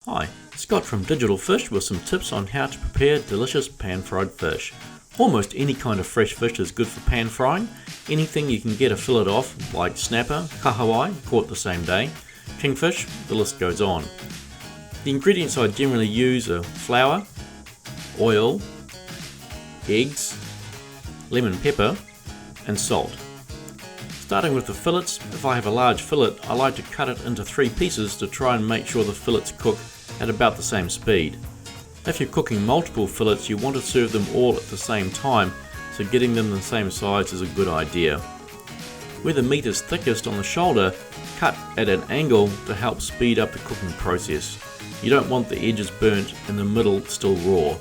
Hi, Scott from Digital Fish with some tips on how to prepare delicious pan-fried fish. Almost any kind of fresh fish is good for pan frying. Anything you can get a fillet of, like snapper, KAHAWAI, caught the same day, kingfish, the list goes on. The ingredients I generally use are flour, oil, eggs, lemon pepper and salt. Starting with the fillets, if I have a large fillet, I like to cut it into 3 pieces to try and make sure the fillets cook at about the same speed. If you're cooking multiple fillets, you want to serve them all at the same time, so getting them the same size is a good idea. Where the meat is thickest on the shoulder, cut at an angle to help speed up the cooking process. You don't want the edges burnt and the middle still raw.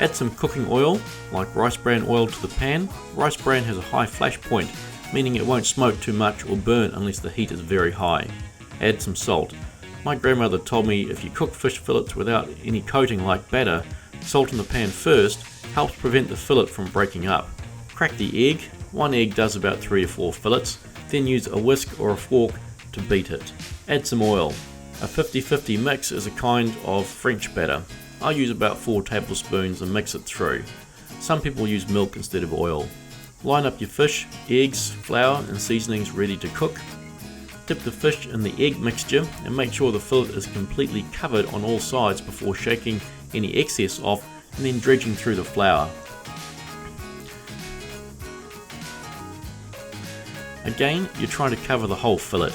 Add some cooking oil, like rice bran oil, to the pan. Rice bran has a high flash point, meaning it won't smoke too much or burn unless the heat is very high. Add some salt. My grandmother told me if you cook fish fillets without any coating like batter, salt in the pan first helps prevent the fillet from breaking up. Crack the egg. 1 egg does about 3 or 4 fillets, then use a whisk or a fork to beat it. Add some oil. A 50-50 mix is a kind of French batter. I use about 4 tablespoons and mix it through. Some people use milk instead of oil. Line up your fish, eggs, flour and seasonings ready to cook. Dip the fish in the egg mixture and make sure the fillet is completely covered on all sides before shaking any excess off and then dredging through the flour. Again, you're trying to cover the whole fillet.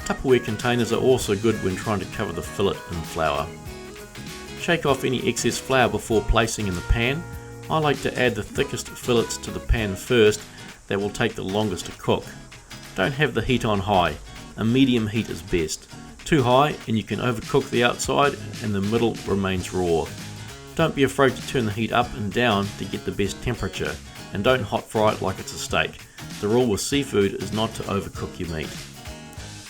Tupperware containers are also good when trying to cover the fillet in flour. Shake off any excess flour before placing in the pan. I like to add the thickest fillets to the pan first. That will take the longest to cook. Don't have the heat on high. A medium heat is best. Too high and you can overcook the outside and the middle remains raw. Don't be afraid to turn the heat up and down to get the best temperature, and don't hot fry it like it's a steak. The rule with seafood is not to overcook your meat.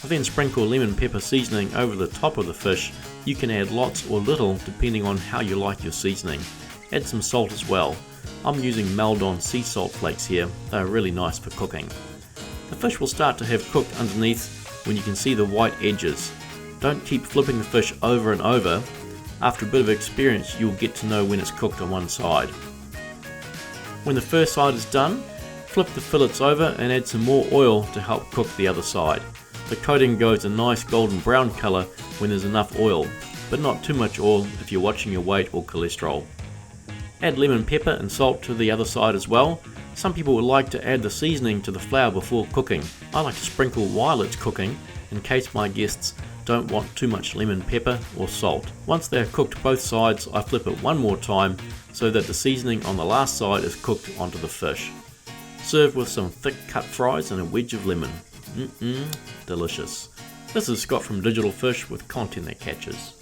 I then sprinkle lemon pepper seasoning over the top of the fish. You can add lots or little depending on how you like your seasoning. Add some salt as well. I'm using Maldon sea salt flakes here. They are really nice for cooking. The fish will start to have cooked underneath when you can see the white edges. Don't keep flipping the fish over and over. After a bit of experience, you'll get to know when it's cooked on one side. When the first side is done, flip the fillets over and add some more oil to help cook the other side. The coating goes a nice golden brown colour when there's enough oil, but not too much oil if you're watching your weight or cholesterol. Add lemon pepper and salt to the other side as well. Some people would like to add the seasoning to the flour before cooking. I like to sprinkle while it's cooking in case my guests don't want too much lemon pepper or salt. Once they are cooked both sides, I flip it one more time so that the seasoning on the last side is cooked onto the fish. Serve with some thick cut fries and a wedge of lemon. Delicious. This is Scott from Digital Fish with content that catches.